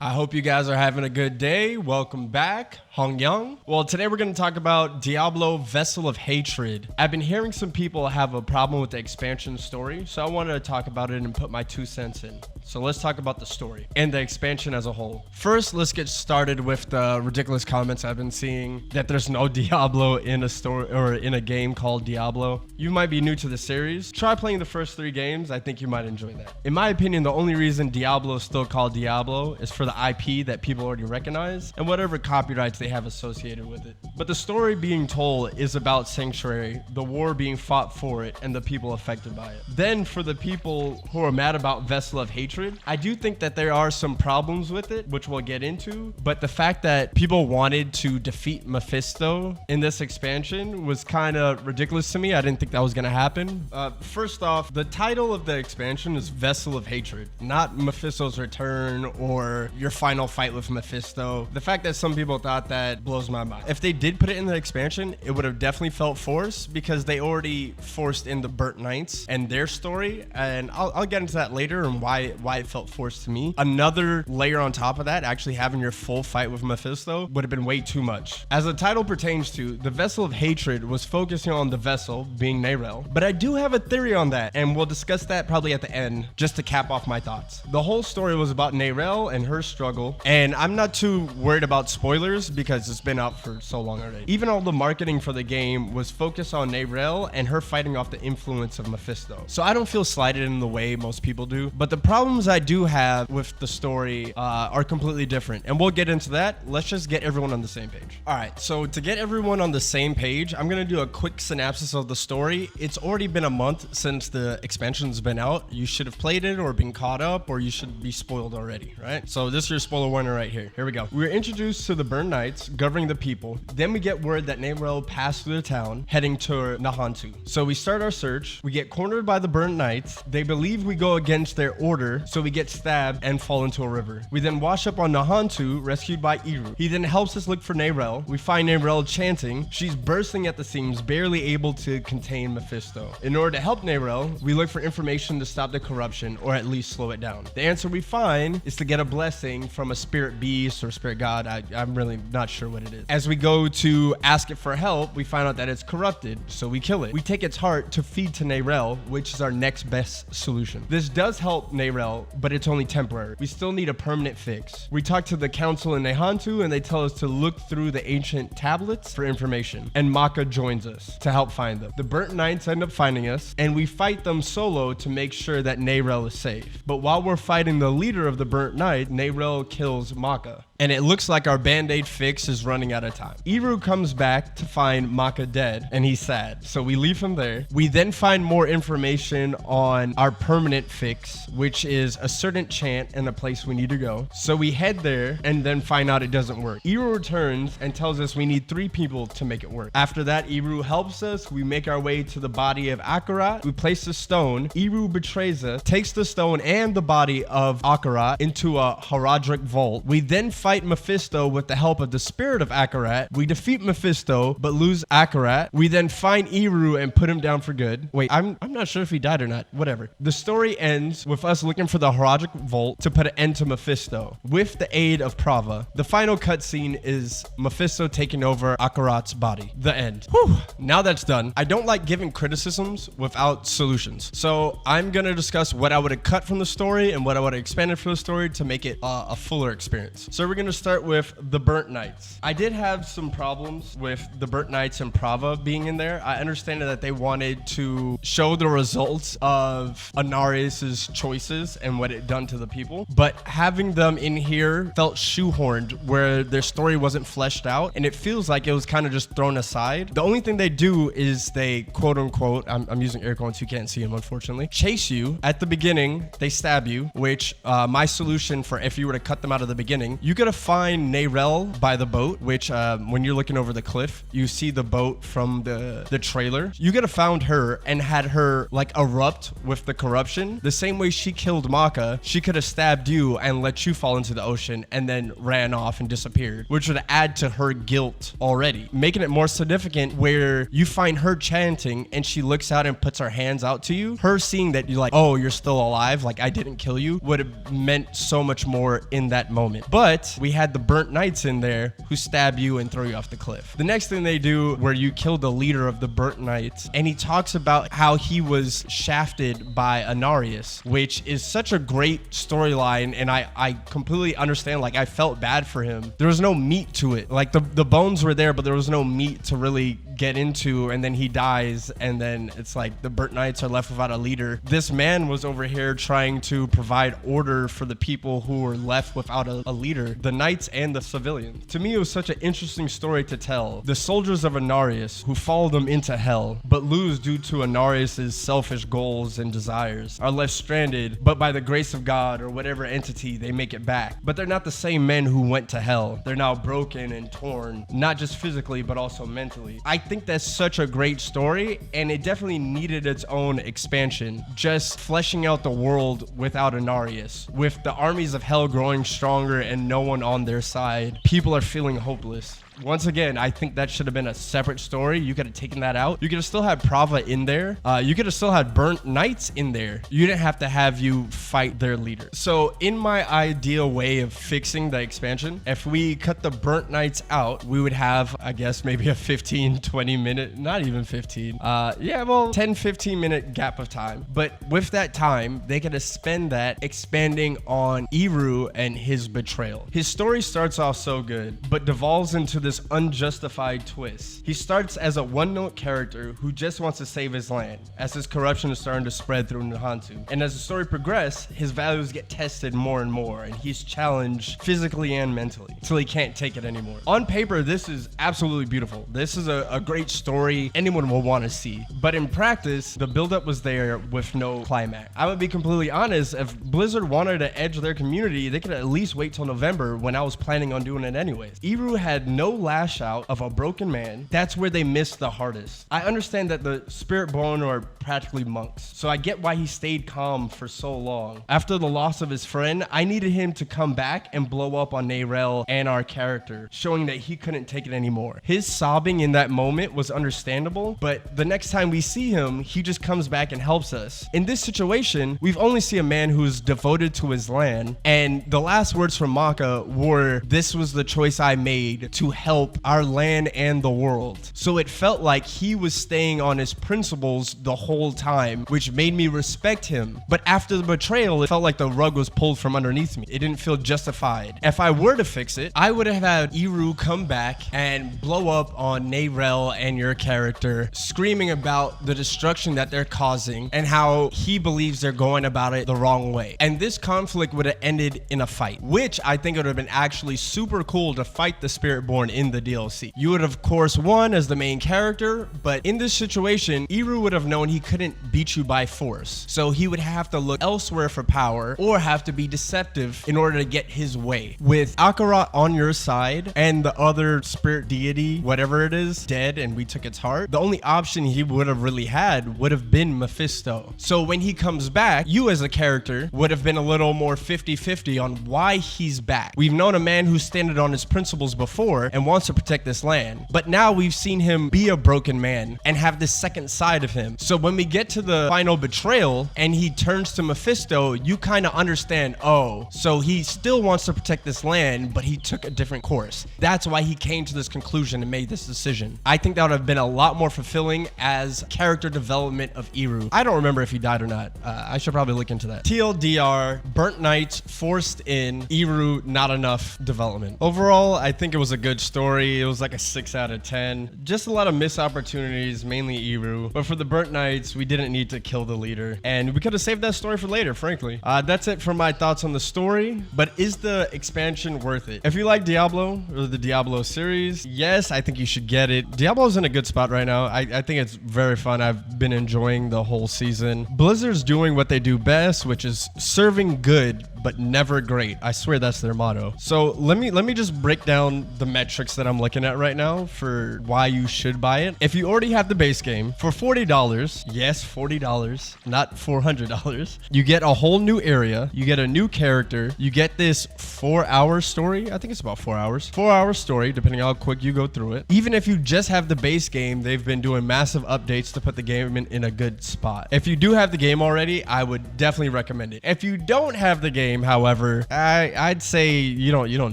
I hope you guys are having a good day. Welcome back, Hong Young. Well, today we're going to talk about Diablo Vessel of Hatred. I've been hearing some people have a problem with the expansion story, so I wanted to talk about it and put my 2 cents in. So let's talk about the story and the expansion as a whole. First, let's get started with the ridiculous comments I've been seeing that there's no Diablo in a story or in a game called Diablo. You might be new to the series. Try playing the first 3 games. I think you might enjoy that. In my opinion, the only reason Diablo is still called Diablo is for the IP that people already recognize and whatever copyrights they have associated with it. But the story being told is about Sanctuary, the war being fought for it, and the people affected by it. Then for the people who are mad about Vessel of Hatred, I do think that there are some problems with it, which we'll get into, but the fact that people wanted to defeat Mephisto in this expansion was kind of ridiculous to me. I didn't think that was going to happen. First off, the title of the expansion is Vessel of Hatred, not Mephisto's Return or your final fight with Mephisto. The fact that some people thought that blows my mind. If they did put it in the expansion, it would have definitely felt forced because they already forced in the Burnt Knights and their story, and I'll get into that later and why it felt forced to me. Another layer on top of that, actually having your full fight with Mephisto would have been way too much. As the title pertains to, the Vessel of Hatred was focusing on the vessel being Nerel, but I do have a theory on that, and we'll discuss that probably at the end just to cap off my thoughts. The whole story was about Nerel and her struggle, and I'm not too worried about spoilers because it's been out for so long already. Even all the marketing for the game was focused on Nerel and her fighting off the influence of Mephisto. So I don't feel slighted in the way most people do, but the problems I do have with the story are completely different, and we'll get into that. Let's just get everyone on the same page. All right, so to get everyone on the same page, I'm gonna do a quick synopsis of the story. It's already been a month since the expansion's been out. You should have played it or been caught up, or you should be spoiled already, right? So this is your spoiler warning right here. Here we go. We're introduced to the Burnt Knights governing the people. Then we get word that Nerel passed through the town heading to Nahantu. So we start our search. We get cornered by the Burnt Knights. They believe we go against their order, so we get stabbed and fall into a river. We then wash up on Nahantu, rescued by Eru. He then helps us look for Nerel. We find Nerel chanting. She's bursting at the seams, barely able to contain Mephisto. In order to help Nerel, we look for information to stop the corruption, or at least slow it down. The answer we find is to get a blessing from a spirit beast or spirit god. I'm really not sure what it is. As we go to ask it for help, we find out that it's corrupted, so we kill it. We take its heart to feed to Nerel, which is our next best solution. This does help Nerel, but it's only temporary. We still need a permanent fix. We talk to the council in Nahantu, and they tell us to look through the ancient tablets for information, and Maka joins us to help find them. The Burnt Knights end up finding us, and we fight them solo to make sure that Nerel is safe. But while we're fighting the leader of the Burnt Knight, Nerel kills Maka, and it looks like our band-aid fix is running out of time. Eru comes back to find Maka dead, and he's sad, so we leave him there. We then find more information on our permanent fix, which is a certain chant and a place we need to go. So we head there and then find out it doesn't work. Eru returns and tells us we need 3 people to make it work. After that, Eru helps us. We make our way to the body of Akarat. We place the stone. Eru betrays us, takes the stone and the body of Akarat into a Haradric vault. We then fight Mephisto with the help of the spirit of Akarat. We defeat Mephisto, but lose Akarat. We then find Eru and put him down for good. Wait, I'm not sure if he died or not. Whatever. The story ends with us looking for the Haradric vault to put an end to Mephisto with the aid of Prava. The final cutscene is Mephisto taking over Akarat's body. The end. Whew. Now that's done. I don't like giving criticisms without solutions. So I'm going to discuss what I would have cut from the story and what I would have expanded for the story to make it a fuller experience. So we're going to start with the Burnt Knights. I did have some problems with the Burnt Knights and Prava being in there. I understand that they wanted to show the results of Anarius's choices and what it done to the people, but having them in here felt shoehorned where their story wasn't fleshed out, and it feels like it was kind of just thrown aside. The only thing they do is they quote unquote, I'm using air quotes, you can't see them unfortunately, chase you at the beginning. They stab you, which my solution for if you were to cut them out of the beginning, you could gotta find Narelle by the boat, which when you're looking over the cliff, you see the boat from the trailer. You gotta found her and had her like erupt with the corruption. The same way she killed Maka, she could have stabbed you and let you fall into the ocean and then ran off and disappeared, which would add to her guilt already, making it more significant where you find her chanting and she looks out and puts her hands out to you. Her seeing that you're like, oh, you're still alive, like I didn't kill you, would have meant so much more in that moment. But we had the burnt knights in there who stab you and throw you off the cliff. The next thing they do where you kill the leader of the burnt knights, and he talks about how he was shafted by Anarius, which is such a great storyline, and I completely understand. Like, I felt bad for him. There was no meat to it. Like, the bones were there, but there was no meat to really get into, and then he dies, and then it's like the burnt knights are left without a leader. This man was over here trying to provide order for the people who were left without a leader, the knights and the civilians. To me, it was such an interesting story to tell. The soldiers of Anarius who followed them into hell, but lose due to Anarius's selfish goals and desires, are left stranded, but by the grace of God or whatever entity, they make it back. But they're not the same men who went to hell. They're now broken and torn, not just physically, but also mentally. I think that's such a great story, and it definitely needed its own expansion, just fleshing out the world without Anarius. With the armies of hell growing stronger and no one on their side, people are feeling hopeless. Once again, I think that should have been a separate story. You could have taken that out. You could have still had Prava in there. You could have still had Burnt Knights in there. You didn't have to have you fight their leader. So in my ideal way of fixing the expansion, if we cut the Burnt Knights out, we would have, I guess, maybe a 15, 20 minute, not even 15. 10, 15 minute gap of time. But with that time, they could have spent that expanding on Eru and his betrayal. His story starts off so good, but devolves into this unjustified twist. He starts as a one-note character who just wants to save his land, as his corruption is starting to spread through Nahantu. And as the story progresses, his values get tested more and more, and he's challenged physically and mentally, till he can't take it anymore. On paper, this is absolutely beautiful. This is a great story anyone will want to see. But in practice, the buildup was there with no climax. I would be completely honest, if Blizzard wanted to edge their community, they could at least wait till November when I was planning on doing it anyways. Eru had no lash out of a broken man. That's where they missed the hardest. I understand that the Spiritborn are practically monks, so I get why he stayed calm for so long. After the loss of his friend, I needed him to come back and blow up on Narelle and our character, showing that he couldn't take it anymore. His sobbing in that moment was understandable, but the next time we see him, he just comes back and helps us. In this situation, we've only seen a man who's devoted to his land, and the last words from Maka were, "This was the choice I made to help our land and the world." So it felt like he was staying on his principles the whole time, which made me respect him. But after the betrayal, it felt like the rug was pulled from underneath me. It didn't feel justified. If I were to fix it, I would have had Eru come back and blow up on Narelle and your character, screaming about the destruction that they're causing and how he believes they're going about it the wrong way. And this conflict would have ended in a fight, which I think would have been actually super cool to fight the Spiritborn in the DLC. You would have, of course, won as the main character, but in this situation, Eru would have known he couldn't beat you by force. So he would have to look elsewhere for power or have to be deceptive in order to get his way. With Akarat on your side and the other spirit deity, whatever it is, dead and we took its heart, the only option he would have really had would have been Mephisto. So when he comes back, you as a character would have been a little more 50-50 on why he's back. We've known a man who's standing on his principles before and wants to protect this land, but now we've seen him be a broken man and have this second side of him. So when we get to the final betrayal and he turns to Mephisto, you kind of understand, oh, so he still wants to protect this land, but he took a different course. That's why he came to this conclusion and made this decision. I think that would have been a lot more fulfilling as character development of Eru. I don't remember if he died or not. I should probably look into that. TLDR, Burnt Knights forced in, Eru not enough development. Overall, I think it was a good story. It was like a 6 out of 10. Just a lot of missed opportunities, mainly Eru. But for the Burnt Knights, we didn't need to kill the leader. And we could have saved that story for later, frankly. That's it for my thoughts on the story. But is the expansion worth it? If you like Diablo or the Diablo series, yes, I think you should get it. Diablo's in a good spot right now. I think it's very fun. I've been enjoying the whole season. Blizzard's doing what they do best, which is serving good but never great. I swear that's their motto. So let me just break down the metrics that I'm looking at right now for why you should buy it. If you already have the base game for $40, yes, $40, not $400, you get a whole new area, you get a new character, you get this 4-hour story. I think it's about 4 hours. 4-hour story, depending on how quick you go through it. Even if you just have the base game, they've been doing massive updates to put the game in a good spot. If you do have the game already, I would definitely recommend it. If you don't have the game, however, I'd say you don't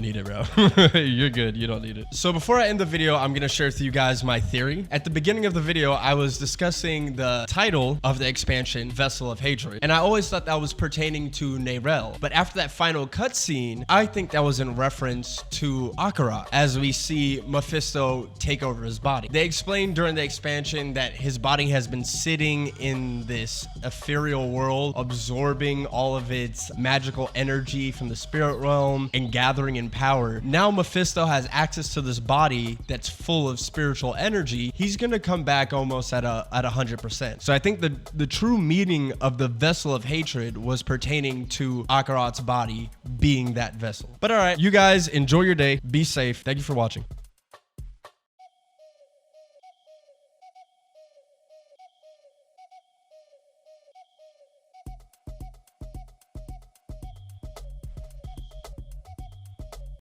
need it, bro. You're good. You don't need it. So before I end the video, I'm gonna share with you guys my theory. At the beginning of the video, I was discussing the title of the expansion, Vessel of Hatred, and I always thought that was pertaining to Neyrelle. But after that final cutscene, I think that was in reference to Akarat, as we see Mephisto take over his body. They explained during the expansion that his body has been sitting in this ethereal world, absorbing all of its magical energy from the spirit realm and gathering in power. Now Mephisto has access to this body that's full of spiritual energy. He's gonna come back almost at 100%. So I think the true meaning of the Vessel of Hatred was pertaining to Akarat's body being that vessel. But all right, you guys enjoy your day. Be safe. Thank you for watching.